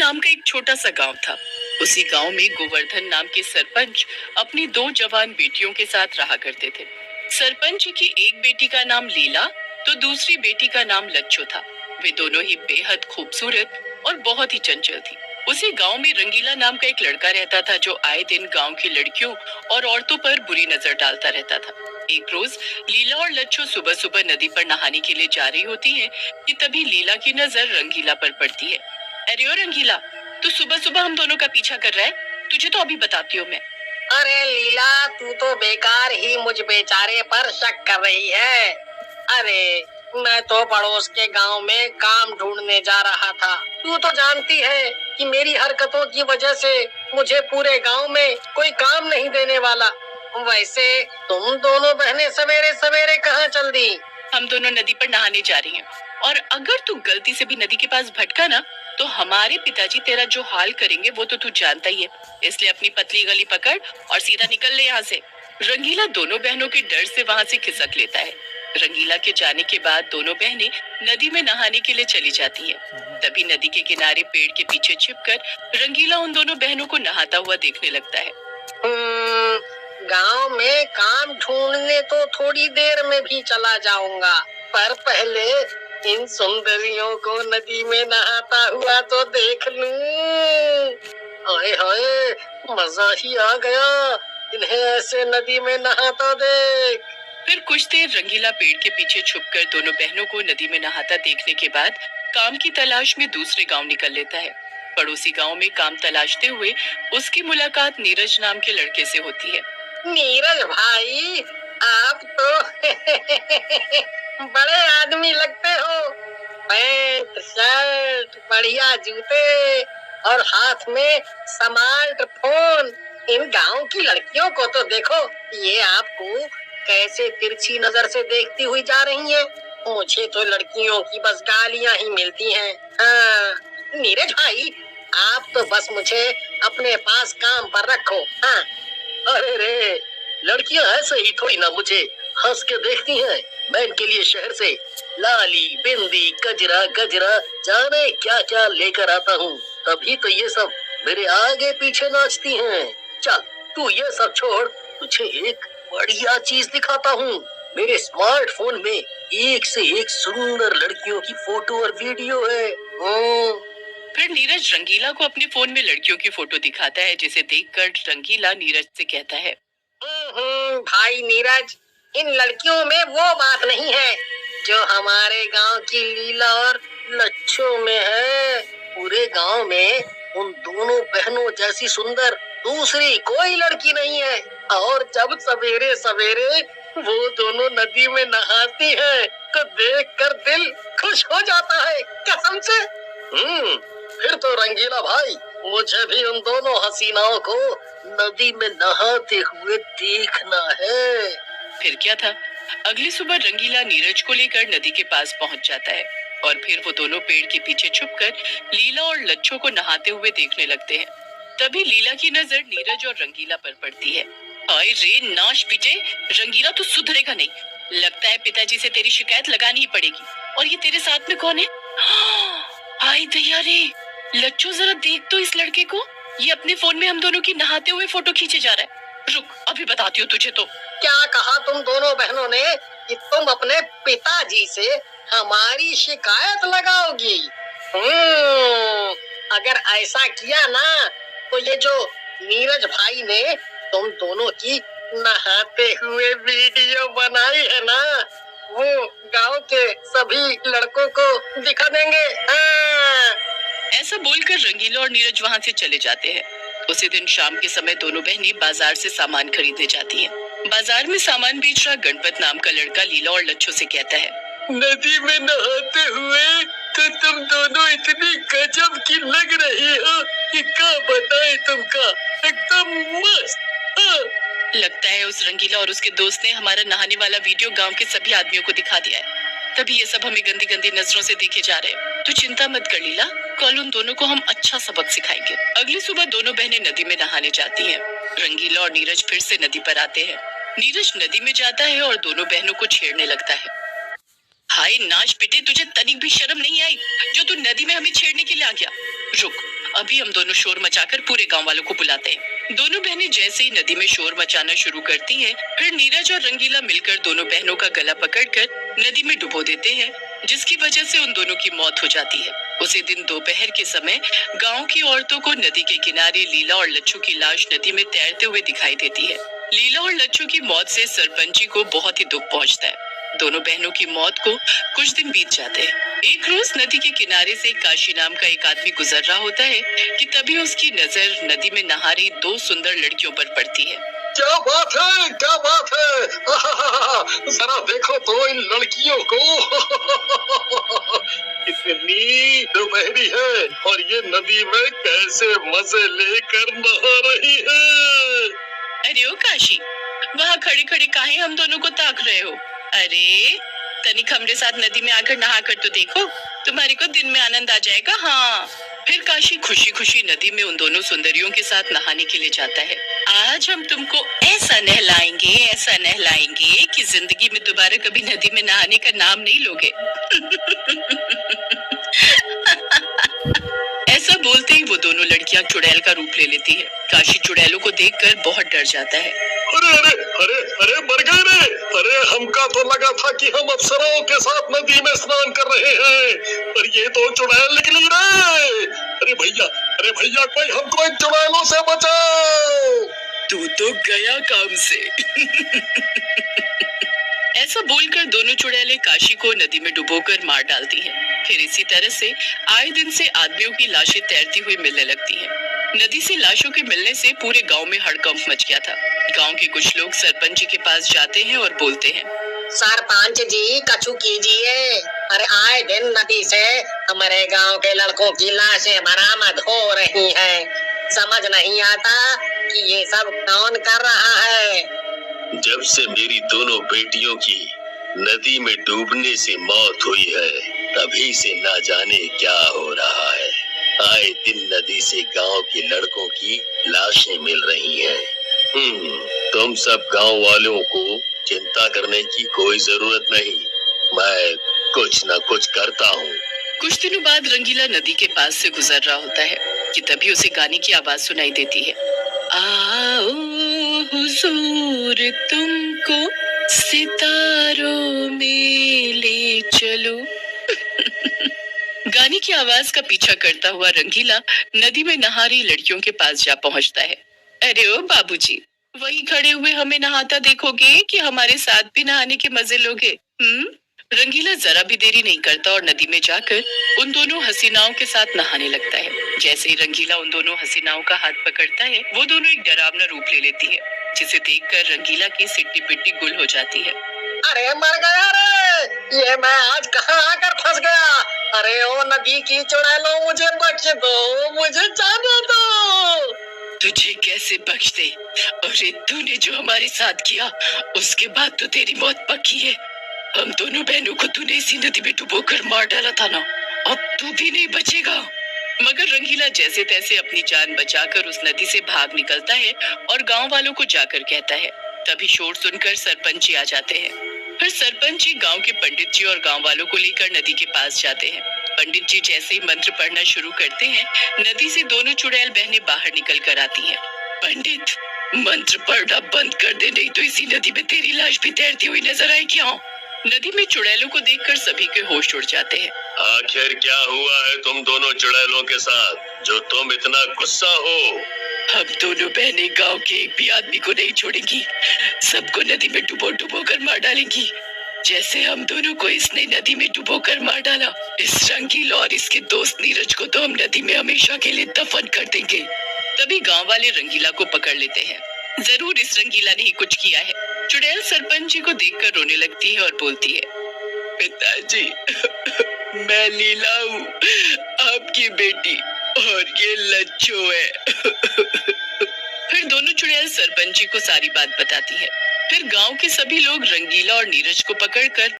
नाम का एक छोटा सा गांव था। उसी गांव में गोवर्धन नाम के सरपंच अपनी दो जवान बेटियों के साथ रहा करते थे। सरपंच की एक बेटी का नाम लीला तो दूसरी बेटी का नाम लच्छो था। वे दोनों ही बेहद खूबसूरत और बहुत ही चंचल थी। उसी गांव में रंगीला नाम का एक लड़का रहता था जो आए दिन गांव की लड़कियों और औरतों पर बुरी नजर डालता रहता था। एक रोज लीला और लच्छो सुबह सुबह नदी पर नहाने के लिए जा रही होती हैं कि तभी लीला की नजर रंगीला पर पड़ती है। अरे ओ रंगीला, तू सुबह सुबह हम दोनों का पीछा कर रहा है? तुझे तो अभी बताती हूँ मैं। अरे लीला, तू तो बेकार ही मुझ बेचारे पर शक कर रही है। अरे मैं तो पड़ोस के गांव में काम ढूंढने जा रहा था। तू तो जानती है कि मेरी हरकतों की वजह से मुझे पूरे गांव में कोई काम नहीं देने वाला। वैसे तुम दोनों बहनें सवेरे सवेरे कहाँ चल दी? हम दोनों नदी पर नहाने जा रही हैं और अगर तू गलती से भी नदी के पास भटका ना तो हमारे पिताजी तेरा जो हाल करेंगे वो तो तू जानता ही है। इसलिए अपनी पतली गली पकड़ और सीधा निकल ले यहाँ से। रंगीला दोनों बहनों के डर से वहाँ से खिसक लेता है। रंगीला के जाने के बाद दोनों बहनें नदी में नहाने के लिए चली जाती हैं। तभी नदी के किनारे पेड़ के पीछे छिपकर रंगीला उन दोनों बहनों को नहाता हुआ देखने लगता है। गांव में काम ढूंढने तो थोड़ी देर में भी चला जाऊंगा, पर पहले इन सुंदरियों को नदी में नहाता हुआ तो देख लूं। हाय हाय, मजा ही आ गया इन्हें ऐसे नदी में नहाता देख। फिर कुछ देर रंगीला पेड़ के पीछे छुपकर दोनों बहनों को नदी में नहाता देखने के बाद काम की तलाश में दूसरे गांव निकल लेता है। पड़ोसी गांव में काम तलाशते हुए उसकी मुलाकात नीरज नाम के लड़के से होती है। नीरज भाई, आप तो बड़े आदमी लगते हो। पैंट शर्ट, बढ़िया जूते और हाथ में स्मार्टफोन। इन गांव की लड़कियों को तो देखो, ये आपको कैसे तिरछी नजर से देखती हुई जा रही हैं। मुझे तो लड़कियों की बस गालियां ही मिलती हैं। हाँ, नीरज भाई, आप तो बस मुझे अपने पास काम पर रखो। हाँ। अरे रे, लड़कियां ऐसे ही थोड़ी ना मुझे हंस के देखती हैं। मैं इनके लिए शहर से लाली, बिंदी, गजरा गजरा जाने क्या क्या लेकर आता हूँ, तभी तो ये सब मेरे आगे पीछे नाचती हैं। चल तू ये सब छोड़, तुझे एक बढ़िया चीज दिखाता हूँ। मेरे स्मार्टफोन में एक से एक सुंदर लड़कियों की फोटो और वीडियो है। फिर नीरज रंगीला को अपने फोन में लड़कियों की फोटो दिखाता है, जिसे देखकर रंगीला नीरज से कहता है, भाई नीरज, इन लड़कियों में वो बात नहीं है जो हमारे गांव की लीला और लच्छो में है। पूरे गांव में उन दोनों बहनों जैसी सुंदर दूसरी कोई लड़की नहीं है। और जब सवेरे सवेरे वो दोनों नदी में नहाती है तो देखकर दिल खुश हो जाता है, कसम से। फिर तो रंगीला भाई, मुझे भी उन दोनों हसीनाओं को नदी में नहाते हुए देखना है। फिर क्या था, अगली सुबह रंगीला नीरज को लेकर नदी के पास पहुंच जाता है और फिर वो दोनों पेड़ के पीछे छुपकर लीला और लच्छो को नहाते हुए देखने लगते हैं। तभी लीला की नजर नीरज और रंगीला पर पड़ती है। हाय रे नाश पीटे, रंगीला तो सुधरेगा नहीं। लगता है पिताजी से तेरी शिकायत लगानी ही पड़ेगी। और ये तेरे साथ में कौन है? हाय दया रे, लच्छो जरा देख तो इस लड़के को। ये अपने फोन में हम दोनों की नहाते हुए फोटो खींचे जा रहा है। रुक, अभी बताती हूँ तुझे। तो क्या कहा तुम दोनों बहनों ने कि तुम अपने पिताजी से हमारी शिकायत लगाओगी? अगर ऐसा किया ना तो ये जो नीरज भाई ने तुम दोनों की नहाते हुए वीडियो बनाई है ना, वो गांव के सभी लड़कों को दिखा देंगे। ऐसा बोलकर रंगीला और नीरज वहाँ से चले जाते हैं। उसी दिन शाम के समय दोनों बहनें बाजार से सामान खरीदने जाती हैं। बाजार में सामान बेच रहा गणपत नाम का लड़का लीला और लच्छो से कहता है, नदी में नहाते हुए तो तुम दोनों इतनी गजब की लग रही हो कि क्या बताए तुमका, एकदम मस्त। लगता है उस रंगीला और उसके दोस्त ने हमारा नहाने वाला वीडियो गांव के सभी आदमियों को दिखा दिया है, तभी ये सब हमें गंदी गंदी नजरों से देखे जा रहे हैं। तू चिंता मत कर लीला, कल उन दोनों को हम अच्छा सबक सिखाएंगे। अगली सुबह दोनों बहनें नदी में नहाने जाती हैं। रंगीला और नीरज फिर से नदी पर आते हैं। नीरज नदी में जाता है और दोनों बहनों को छेड़ने लगता है। हाय नाश पिटे, तुझे तनिक भी शर्म नहीं आई जो तू नदी में हमें छेड़ने के लिए आ गया? रुक, अभी हम दोनों शोर मचाकर पूरे गांव वालों को बुलाते हैं। दोनों बहनें जैसे ही नदी में शोर मचाना शुरू करती हैं, फिर नीरज और रंगीला मिलकर दोनों बहनों का गला पकड़कर नदी में डुबो देते हैं, जिसकी वजह से उन दोनों की मौत हो जाती है। उसी दिन दोपहर के समय गांव की औरतों को नदी के किनारे लीला और लच्छू की लाश नदी में तैरते हुए दिखाई देती है। लीला और लच्छू की मौत से सरपंच जी को बहुत ही दुख पहुंचता है। दोनों बहनों की मौत को कुछ दिन बीत जाते हैं। एक रोज नदी के किनारे से काशी नाम का एक आदमी गुजर रहा होता है कि तभी उसकी नजर नदी में नहा रही दो सुंदर लड़कियों पर पड़ती है। क्या बात है, क्या बात है। जरा देखो तो इन लड़कियों को। कितनी दोपहरी है और ये नदी में कैसे मजे लेकर नहा रही है। अरे ओ काशी, वहाँ खड़े खड़े काहे हम दोनों को ताक रहे हो? अरे तनिक हमरे साथ नदी में आकर नहा कर तो देखो, तुम्हारी को दिन में आनंद आ जाएगा। हाँ। फिर काशी खुशी खुशी नदी में उन दोनों सुंदरियों के साथ नहाने के लिए जाता है। आज हम तुमको ऐसा नहलाएंगे कि जिंदगी में दोबारा कभी नदी में नहाने का नाम नहीं लोगे। ऐसा बोलते ही वो दोनों लड़कियां चुड़ैल का रूप ले लेती है। काशी चुड़ैलों को देखकर बहुत डर जाता है। अरे अरे अरे अरे मर गए रे। अरे हमका तो लगा था कि हम अप्सराओं के साथ नदी में स्नान कर रहे हैं, पर ये तो चुड़ैल निकली रे। अरे भैया कोई हमको इन चुड़ैलों से बचाओ। तू तो गया काम से। ऐसा बोलकर दोनों चुड़ैलें काशी को नदी में डुबोकर मार डालती हैं। फिर इसी तरह से आए दिन से आदमियों की लाशें तैरती हुई मिलने लगती हैं। नदी से लाशों के मिलने से पूरे गांव में हड़कंप मच गया था। गांव के कुछ लोग सरपंच जी के पास जाते हैं और बोलते हैं, सरपंच जी कछु कीजिए। अरे आए दिन नदी से हमारे गांव के लड़कों की लाशें बरामद हो रही हैं। समझ नहीं आता कि ये सब कौन कर रहा है। जब से मेरी दोनों बेटियों की नदी में डूबने से मौत हुई है, तभी से ना जाने क्या हो रहा है। आए दिन नदी से गांव के लड़कों की लाशें मिल रही हैं। तुम सब गांव वालों को चिंता करने की कोई जरूरत नहीं, मैं कुछ न कुछ करता हूँ। कुछ दिनों बाद रंगीला नदी के पास से गुजर रहा होता है कि तभी उसे गाने की आवाज सुनाई देती है। आओ हुजूर तुमको सितारों में ले चलो। गाने की आवाज का पीछा करता हुआ रंगीला नदी में नहा रही लड़कियों के पास जा पहुंचता है। अरे ओ बाबूजी, वही खड़े हुए हमें नहाता देखोगे कि हमारे साथ भी नहाने के मजे लोगे? रंगीला जरा भी देरी नहीं करता और नदी में जाकर उन दोनों हसीनाओं के साथ नहाने लगता है। जैसे ही रंगीला उन दोनों हसीनाओं का हाथ पकड़ता है, वो दोनों एक डरावना रूप ले लेती है, जिसे देखकर रंगीला की सिट्टी पिट्टी गुल हो जाती है। अरे मर गया रे, ये मैं आज कहाँ आकर फंस गया। अरे ओ नदी की चुड़ैलों, मुझे बख्श दो, मुझे जाने दो। तुझे कैसे बख्श दे? अरे तूने जो हमारे साथ किया उसके बाद तो तेरी मौत पक्की है। हम दोनों बहनों को तूने इसी नदी में डुबोकर मार डाला था ना, अब तू भी नहीं बचेगा। मगर रंगीला जैसे तैसे अपनी जान बचाकर उस नदी से भाग निकलता है और गांव वालों को जाकर कहता है। तभी शोर सुनकर सरपंच जी आ जाते हैं। फिर सरपंच जी गांव के पंडित जी और गांव वालों को लेकर नदी के पास जाते हैं। पंडित जी जैसे ही मंत्र पढ़ना शुरू करते हैं, नदी से दोनों चुड़ैल बहनें बाहर निकल कर आती हैं। पंडित, मंत्र पढ़ना बंद कर दे, नहीं तो इसी नदी में तेरी लाश भी तैरती हुई नजर आएगी। नदी में चुड़ैलों को देखकर सभी के होश उड़ जाते हैं। आखिर क्या हुआ है तुम दोनों चुड़ैलों के साथ, जो तुम इतना गुस्सा हो? हम दोनों बहनें गांव के एक भी आदमी को नहीं छोड़ेंगी, सबको नदी में डुबो डुबो कर मार डालेंगी, जैसे हम दोनों को इसने नदी में डुबो कर मार डाला। इस रंगीला और इसके दोस्त नीरज को तो हम नदी में हमेशा के लिए दफन कर देंगे। तभी गांव वाले रंगीला को पकड़ लेते हैं। जरूर इस रंगीला ने ही कुछ किया है। चुड़ैल सरपंच जी को देखकर रोने लगती है और बोलती है, पिताजी, मैं लीला हूँ, आपकी बेटी, और ये लच्छू है। फिर दोनों चुड़ैल सरपंच जी को सारी बात बताती है। फिर गांव के सभी लोग रंगीला और नीरज को पकड़कर